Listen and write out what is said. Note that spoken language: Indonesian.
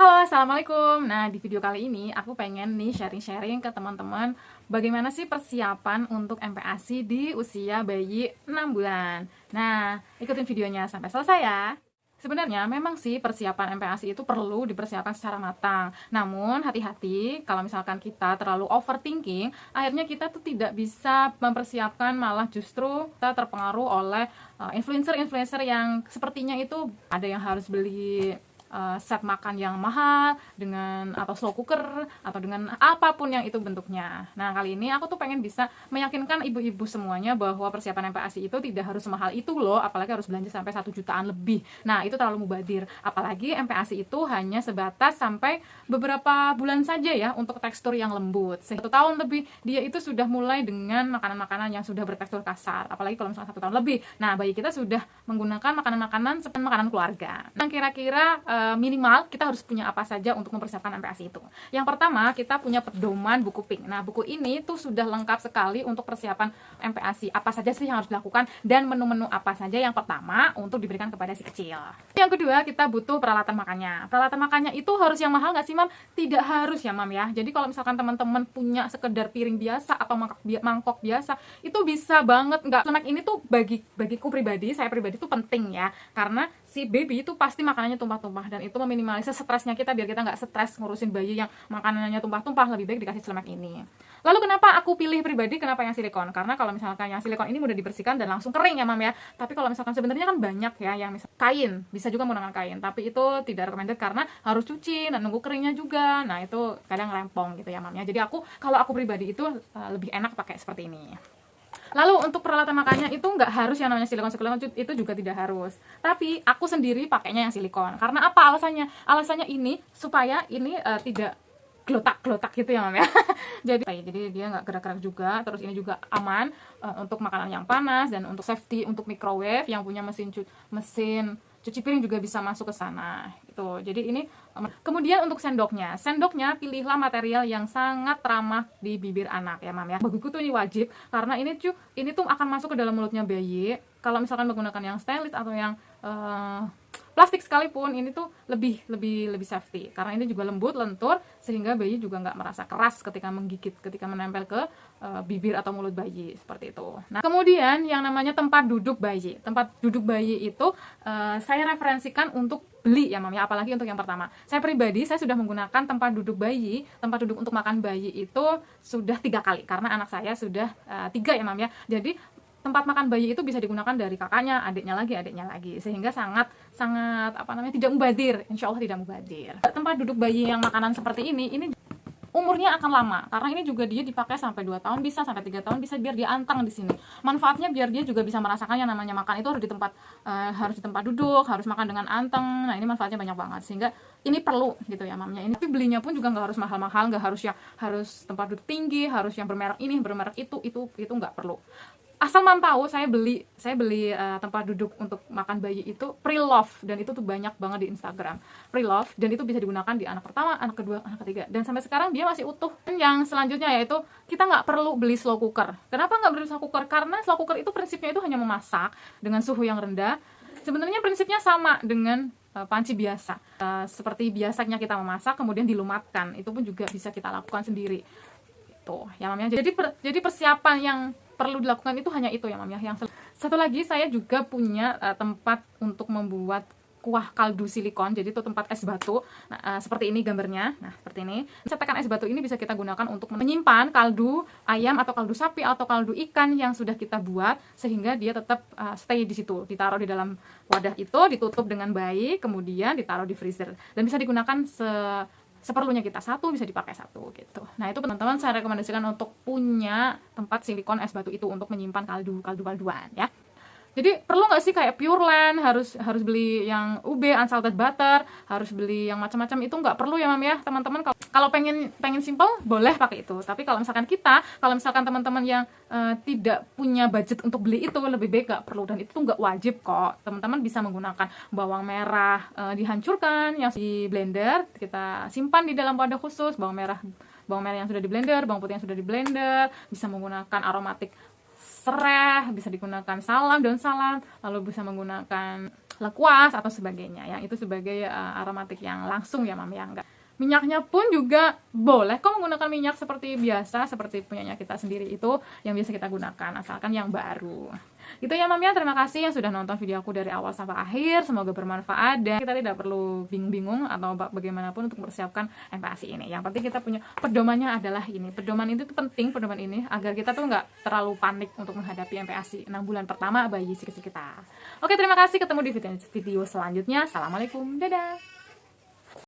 Halo, assalamualaikum. Nah, di video kali ini aku pengen nih sharing-sharing ke teman-teman bagaimana sih persiapan untuk MPASI di usia bayi 6 bulan. Nah, ikutin videonya sampai selesai ya. Sebenarnya memang sih persiapan MPASI itu perlu dipersiapkan secara matang. Namun hati-hati kalau misalkan kita terlalu overthinking, akhirnya kita tuh tidak bisa mempersiapkan, malah justru kita terpengaruh oleh influencer-influencer yang sepertinya itu ada yang harus beli set makan yang mahal dengan atau slow cooker atau dengan apapun yang itu bentuknya. Nah, kali ini aku tuh pengen bisa meyakinkan ibu-ibu semuanya bahwa persiapan MPASI itu tidak harus semahal itu loh, apalagi harus belanja sampai 1 jutaan lebih. Nah, itu terlalu mubadir. Apalagi MPASI itu hanya sebatas sampai beberapa bulan saja ya untuk tekstur yang lembut. 1 tahun lebih dia itu sudah mulai dengan makanan-makanan yang sudah bertekstur kasar. Apalagi kalau misalnya 1 tahun lebih. Nah, bayi kita sudah menggunakan makanan-makanan seperti makanan keluarga. Nah, kira-kira minimal kita harus punya apa saja untuk mempersiapkan MPASI itu. Yang pertama, kita punya pedoman buku pink. Nah, buku ini tuh sudah lengkap sekali untuk persiapan MPASI. Apa saja sih yang harus dilakukan dan menu-menu apa saja yang pertama untuk diberikan kepada si kecil. Yang kedua, kita butuh peralatan makannya. Peralatan makannya itu harus yang mahal nggak sih, Mam? Tidak harus ya, Mam ya. Jadi kalau misalkan teman-teman punya sekedar piring biasa atau mangkok biasa, itu bisa banget. Nggak, snack ini tuh bagiku pribadi, saya pribadi tuh penting ya. Karena si baby itu pasti makanannya tumpah-tumpah dan itu meminimalisir stresnya kita biar kita nggak stres ngurusin bayi yang makanannya tumpah-tumpah, lebih baik dikasih celemek ini. Lalu kenapa aku pilih pribadi, kenapa yang silikon? Karena kalau misalkan yang silikon ini mudah dibersihkan dan langsung kering ya, Mam ya. Tapi kalau misalkan sebenarnya kan banyak ya yang misal kain, bisa juga menggunakan kain, tapi itu tidak recommended karena harus cuci dan nunggu keringnya juga. Nah, itu kadang rempong gitu ya, Mam ya. Jadi kalau aku pribadi itu lebih enak pakai seperti ini. Lalu untuk peralatan makannya itu nggak harus yang namanya silikon itu juga tidak harus. Tapi aku sendiri pakainya yang silikon. Karena apa alasannya? Alasannya ini supaya ini tidak gelotak-gelotak gitu ya, Mam ya. jadi dia nggak gerak-gerak juga. Terus ini juga aman untuk makanan yang panas dan untuk safety untuk microwave yang punya mesin cuci piring juga bisa masuk ke sana. Itu. Jadi ini kemudian untuk sendoknya pilihlah material yang sangat ramah di bibir anak ya, Mam ya. Bagiku tuh ini wajib karena ini tuh akan masuk ke dalam mulutnya bayi. Kalau misalkan menggunakan yang stainless atau yang plastik sekalipun, ini tuh lebih safety karena ini juga lembut, lentur sehingga bayi juga nggak merasa keras ketika menggigit, ketika menempel ke bibir atau mulut bayi seperti itu. Nah, kemudian yang namanya tempat duduk bayi. Tempat duduk bayi itu saya referensikan untuk beli ya, Mam ya, apalagi untuk yang pertama. Saya pribadi saya sudah menggunakan tempat duduk bayi, tempat duduk untuk makan bayi itu sudah 3 kali karena anak saya sudah 3 ya, Mam ya. Jadi tempat makan bayi itu bisa digunakan dari kakaknya, adiknya lagi, sehingga sangat tidak mubadir, insya Allah tidak mubadir. Tempat duduk bayi yang makanan seperti ini umurnya akan lama karena ini juga dia dipakai sampai 2 tahun bisa, sampai 3 tahun bisa, biar dia anteng di sini. Manfaatnya biar dia juga bisa merasakan yang namanya makan itu harus di tempat duduk, harus makan dengan anteng. Nah, ini manfaatnya banyak banget sehingga ini perlu gitu ya, Mamnya. Ini tapi belinya pun juga nggak harus mahal-mahal, nggak harus tempat duduk tinggi, harus yang bermerek ini, bermerek itu nggak perlu. Asal Mam tahu, saya beli tempat duduk untuk makan bayi itu Pre-Love dan itu tuh banyak banget di Instagram. Pre-Love dan itu bisa digunakan di anak pertama, anak kedua, anak ketiga dan sampai sekarang dia masih utuh. Yang selanjutnya yaitu kita nggak perlu beli slow cooker. Kenapa nggak beli slow cooker? Karena slow cooker itu prinsipnya itu hanya memasak dengan suhu yang rendah. Sebenarnya prinsipnya sama dengan panci biasa. Seperti biasanya kita memasak kemudian dilumatkan, itu pun juga bisa kita lakukan sendiri. Tuh, ya, Mam ya. Jadi persiapan yang perlu dilakukan itu hanya itu ya, Mam ya. Yang satu lagi, saya juga punya tempat untuk membuat kuah kaldu silikon. Jadi itu tempat es batu. Nah, seperti ini gambarnya. Nah, seperti ini. Cetekan es batu ini bisa kita gunakan untuk menyimpan kaldu ayam atau kaldu sapi atau kaldu ikan yang sudah kita buat sehingga dia tetap stay di situ. Ditaruh di dalam wadah itu, ditutup dengan baik, kemudian ditaruh di freezer dan bisa digunakan seperlunya kita, satu bisa dipakai satu gitu. Nah, itu teman-teman saya rekomendasikan untuk punya tempat silikon es batu itu untuk menyimpan kalduan ya. Jadi perlu nggak sih kayak Pure Land harus beli yang UB unsalted butter, harus beli yang macam-macam, itu nggak perlu ya, Mam ya. Teman-teman kalau pengen simple boleh pakai itu. Tapi kalau misalkan teman-teman yang tidak punya budget untuk beli itu, lebih baik nggak perlu dan itu tuh nggak wajib kok. Teman-teman bisa menggunakan bawang merah dihancurkan yang di blender, kita simpan di dalam wadah khusus, bawang merah yang sudah di blender, bawang putih yang sudah di blender, bisa menggunakan aromatik serai, bisa digunakan daun salam, lalu bisa menggunakan lekuas atau sebagainya, yang itu sebagai aromatik yang langsung ya Mam ya, enggak. Minyaknya pun juga boleh kok menggunakan minyak seperti biasa, seperti punyanya kita sendiri itu yang biasa kita gunakan, asalkan yang baru. Gitu ya Mam ya, terima kasih yang sudah nonton video aku dari awal sampai akhir, semoga bermanfaat dan kita tidak perlu bingung-bingung atau bagaimanapun untuk mempersiapkan MPASI ini. Yang penting kita punya pedomannya adalah ini, pedoman itu penting, pedoman ini agar kita tuh nggak terlalu panik untuk menghadapi MPASI 6 bulan pertama bayi kecil kita. Oke, terima kasih, ketemu di video selanjutnya. Assalamualaikum, dadah.